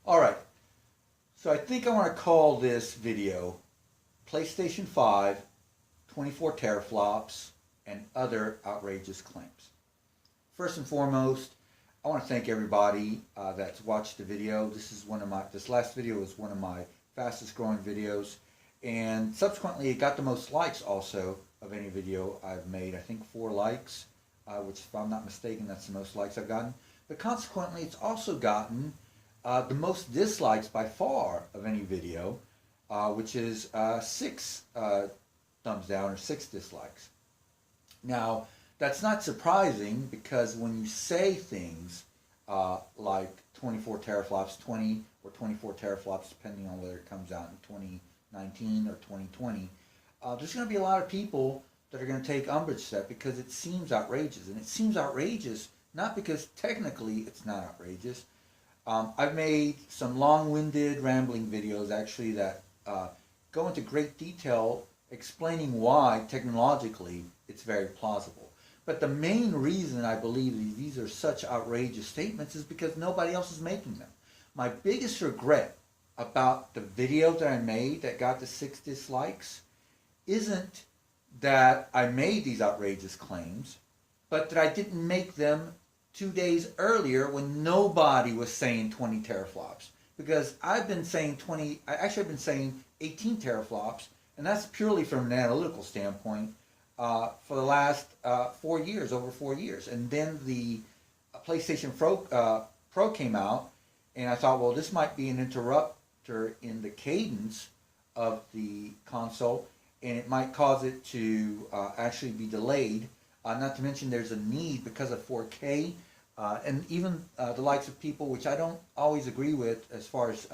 Alright, so I think I want to call this video PlayStation 5, 24 teraflops, and other outrageous claims. First and foremost, I want to thank everybody that's watched the video. This last video was one of my fastest growing videos, and subsequently it got the most likes also of any video I've made. I think 4 likes, which if I'm not mistaken, that's the most likes I've gotten. But consequently, it's also gotten the most dislikes by far of any video, which is 6 thumbs down or 6 dislikes. Now, that's not surprising because when you say things like 24 teraflops, 20 or 24 teraflops, depending on whether it comes out in 2019 or 2020, there's going to be a lot of people that are going to take umbrage to that because it seems outrageous. And it seems outrageous not because technically it's not outrageous. I've made some long-winded, rambling videos actually that go into great detail explaining why technologically it's very plausible. But the main reason I believe these are such outrageous statements is because nobody else is making them. My biggest regret about the video that I made that got the 6 dislikes isn't that I made these outrageous claims, but that I didn't make them 2 days earlier when nobody was saying 20 teraflops. Because I've been saying I've been saying 18 teraflops, and that's purely from an analytical standpoint for the last 4 years, over 4 years. And then the PlayStation Pro came out, and I thought, well, this might be an interrupter in the cadence of the console, and it might cause it to actually be delayed. Not to mention there's a need because of 4K, and even the likes of people, which I don't always agree with as far as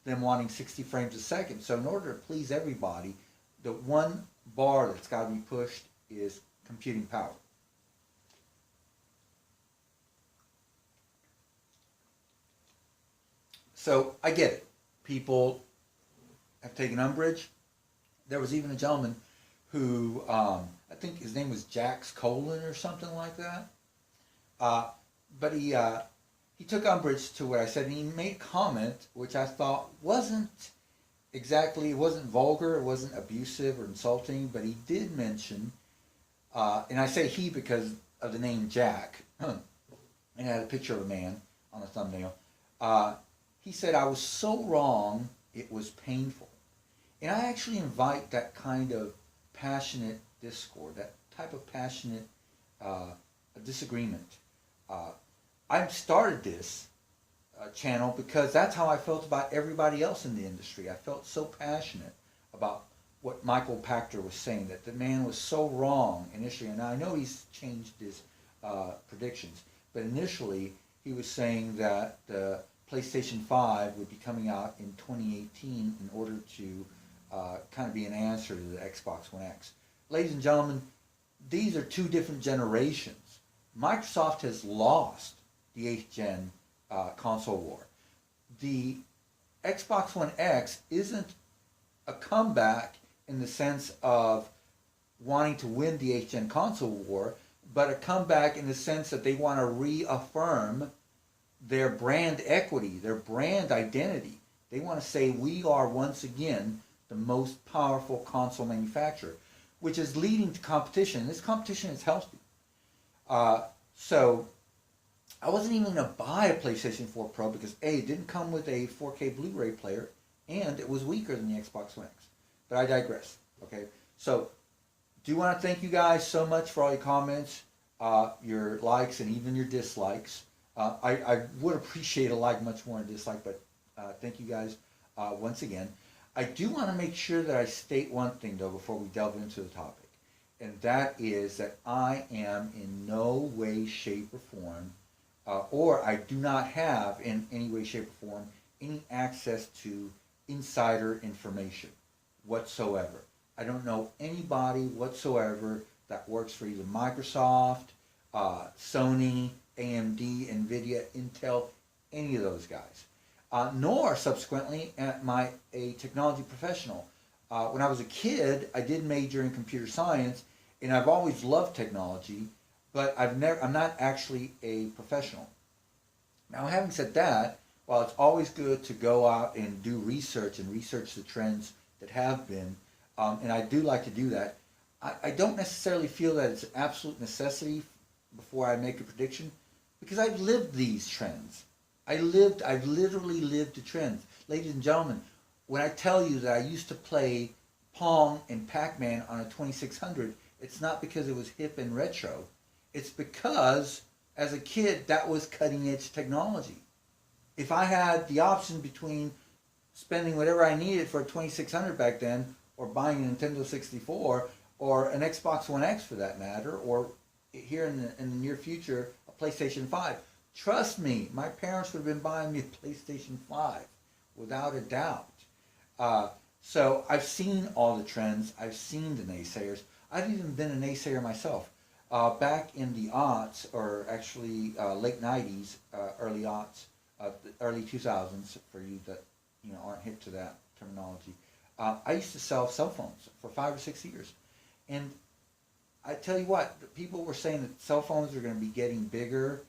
them wanting 60 frames a second. So in order to please everybody, the one bar that's got to be pushed is computing power. So I get it. People have taken umbrage. There was even a gentleman who, I think his name was Jax Colin or something like that. But he took umbrage to what I said, and he made a comment which I thought wasn't vulgar, it wasn't abusive or insulting, but he did mention, and I say he because of the name Jack, and it had a picture of a man on the thumbnail. He said, "I was so wrong, it was painful." And I actually invite that kind of passionate discord, that type of passionate disagreement. I started this channel because that's how I felt about everybody else in the industry. I felt so passionate about what Michael Pachter was saying, that the man was so wrong initially. And I know he's changed his predictions, but initially he was saying that the PlayStation 5 would be coming out in 2018 in order to kind of be an answer to the Xbox One X. Ladies and gentlemen, these are 2 different generations. Microsoft has lost the 8th gen console war. The Xbox One X isn't a comeback in the sense of wanting to win the 8th gen console war, but a comeback in the sense that they want to reaffirm their brand equity, their brand identity. They want to say we are once again the most powerful console manufacturer, which is leading to competition. This competition is healthy. So I wasn't even going to buy a PlayStation 4 Pro because A, it didn't come with a 4K Blu-ray player, and it was weaker than the Xbox One X. But I digress. Okay, so do want to thank you guys so much for all your comments, your likes, and even your dislikes. I would appreciate a like much more than a dislike, but thank you guys once again. I do want to make sure that I state one thing, though, before we delve into the topic, and that is that I am in no way, shape, or form, or I do not have in any way, shape, or form, any access to insider information whatsoever. I don't know anybody whatsoever that works for either Microsoft, Sony, AMD, NVIDIA, Intel, any of those guys. Nor, subsequently, am I a technology professional. When I was a kid, I did major in computer science, and I've always loved technology, but I'm not actually a professional. Now, having said that, while it's always good to go out and do research and research the trends that have been, and I do like to do that, I don't necessarily feel that it's an absolute necessity before I make a prediction, because I've lived these trends. I've literally lived the trends. Ladies and gentlemen, when I tell you that I used to play Pong and Pac-Man on a 2600, it's not because it was hip and retro. It's because, as a kid, that was cutting edge technology. If I had the option between spending whatever I needed for a 2600 back then, or buying a Nintendo 64, or an Xbox One X for that matter, or here in the near future, a PlayStation 5, trust me, my parents would have been buying me a PlayStation 5, without a doubt. So I've seen all the trends. I've seen the naysayers. I've even been a naysayer myself. Back in the aughts, or actually late 90s, early aughts, early 2000s, for you that aren't hip to that terminology, I used to sell cell phones for 5 or 6 years. And I tell you what, people were saying that cell phones are going to be getting bigger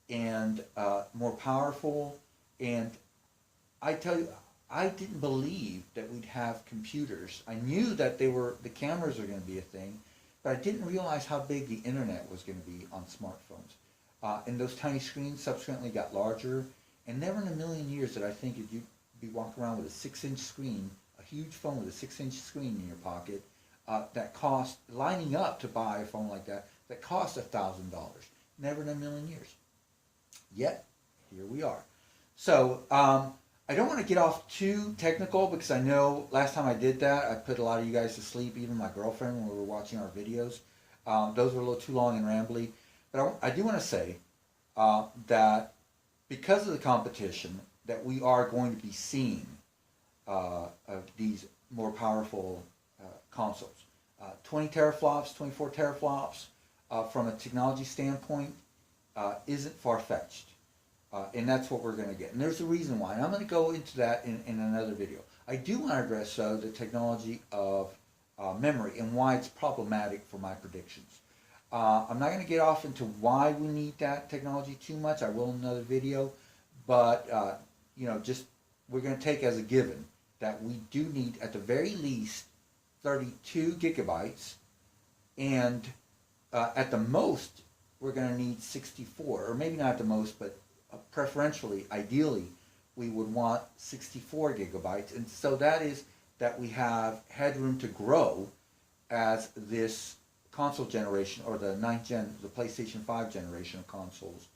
and more powerful. And I tell you, I didn't believe that we'd have computers. I knew that the cameras are going to be a thing, but I didn't realize how big the internet was going to be on smartphones. And those tiny screens subsequently got larger, and never in a million years did I think you'd be walking around with a 6-inch screen, a huge phone with a 6-inch screen in your pocket, that cost, lining up to buy a phone like that cost $1,000. Never in a million years. Yet, here we are. So, I don't want to get off too technical, because I know last time I did that, I put a lot of you guys to sleep, even my girlfriend, when we were watching our videos. Those were a little too long and rambly. But I do want to say that because of the competition, that we are going to be seeing these more powerful consoles. 20 teraflops, 24 teraflops, from a technology standpoint, isn't far-fetched. And that's what we're going to get. And there's a reason why. And I'm going to go into that in another video. I do want to address, though, the technology of memory and why it's problematic for my predictions. I'm not going to get off into why we need that technology too much. I will in another video. But, just we're going to take as a given that we do need, at the very least, 32 gigabytes. And at the most, we're going to need 64. Or maybe not at the most, but preferentially, ideally, we would want 64 gigabytes. And so that is that we have headroom to grow as this console generation, or the the PlayStation 5 generation of consoles,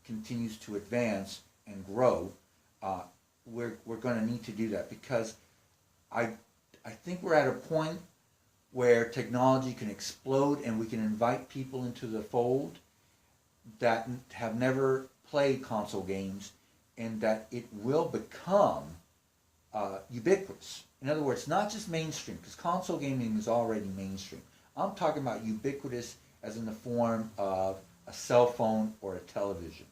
continues to advance and grow. We're going to need to do that, because I think we're at a point where technology can explode and we can invite people into the fold that have never played console games, and that it will become ubiquitous. In other words, not just mainstream, because console gaming is already mainstream. I'm talking about ubiquitous as in the form of a cell phone or a television.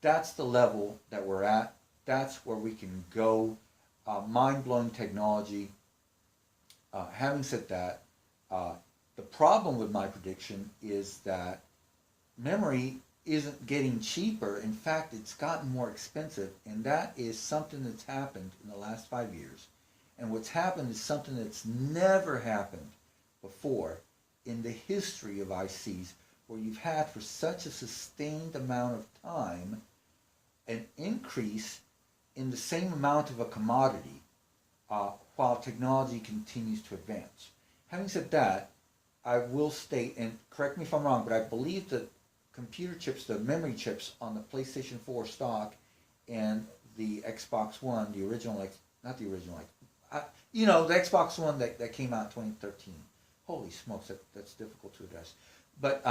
That's the level that we're at. That's where we can go. Mind-blowing technology. Having said that, the problem with my prediction is that memory isn't getting cheaper. In fact, it's gotten more expensive, and that is something that's happened in the last 5 years. And what's happened is something that's never happened before in the history of ICs, where you've had for such a sustained amount of time an increase in the same amount of a commodity while technology continues to advance. Having said that, I will state, and correct me if I'm wrong, but I believe that computer chips, the memory chips on the PlayStation 4 stock and the Xbox One, the original, not the original, the Xbox One that came out in 2013. Holy smokes, that's difficult to address. But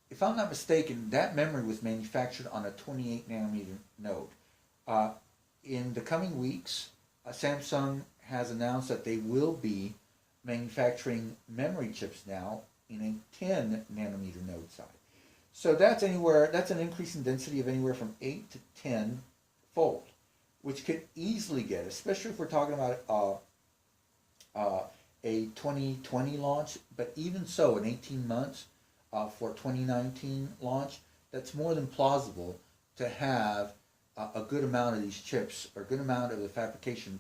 if I'm not mistaken, that memory was manufactured on a 28 nanometer node. In the coming weeks, Samsung has announced that they will be manufacturing memory chips now in a 10 nanometer node size. So that's an increase in density of anywhere from 8 to 10 fold, which could easily get, especially if we're talking about a 2020 launch, but even so, in 18 months for 2019 launch, that's more than plausible to have a good amount of these chips, or a good amount of the fabrication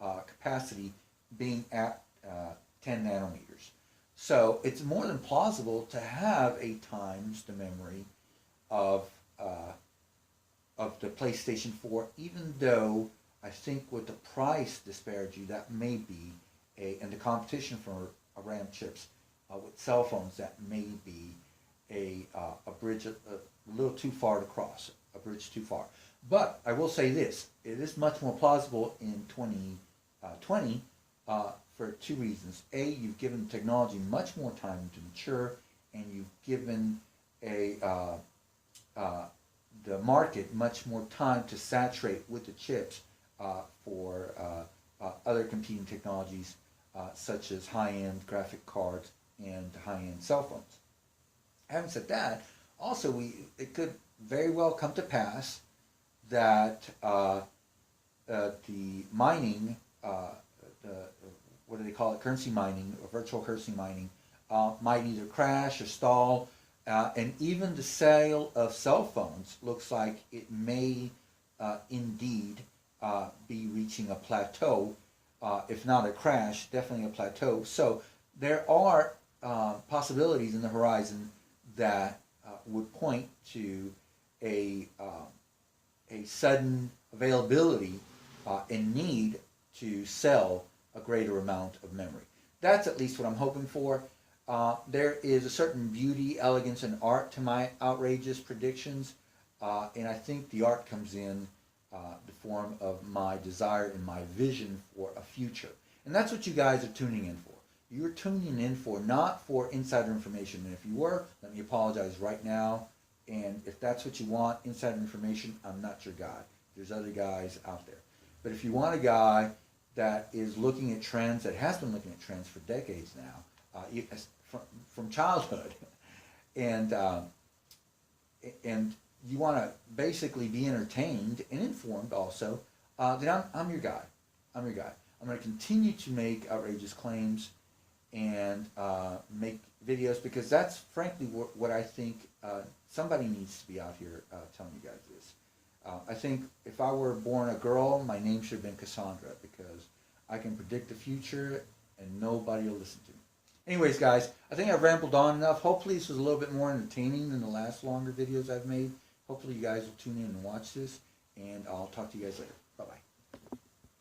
capacity being at 10 nanometers. So it's more than plausible to have 8 times the memory of the PlayStation 4, even though I think with the price disparity that may be and the competition for RAM chips with cell phones, that may be a bridge a little too far to cross, a bridge too far. But I will say this, it is much more plausible in 2020 for 2 reasons. A, you've given technology much more time to mature, and you've given the market much more time to saturate with the chips for other competing technologies such as high-end graphic cards and high-end cell phones. Having said that, also it could very well come to pass that the mining, what do they call it, currency mining, or virtual currency mining, might either crash or stall, and even the sale of cell phones looks like it may indeed be reaching a plateau, if not a crash, definitely a plateau. So there are possibilities in the horizon that would point to a sudden availability and need to sell a greater amount of memory. That's at least what I'm hoping for. There is a certain beauty, elegance, and art to my outrageous predictions, and I think the art comes in the form of my desire and my vision for a future. And that's what you guys are tuning in for. You're tuning in for, not for insider information. And if you were, let me apologize right now. And if that's what you want, insider information, I'm not your guy. There's other guys out there. But if you want a guy that is looking at trends, that has been looking at trends for decades now, from childhood, and you want to basically be entertained and informed also, then I'm your guy. I'm your guy. I'm going to continue to make outrageous claims and make videos, because that's frankly what I think somebody needs to be out here telling you guys this. I think if I were born a girl, my name should have been Cassandra, because I can predict the future and nobody will listen to me. Anyways, guys, I think I've rambled on enough. Hopefully this was a little bit more entertaining than the last longer videos I've made. Hopefully you guys will tune in and watch this, and I'll talk to you guys later.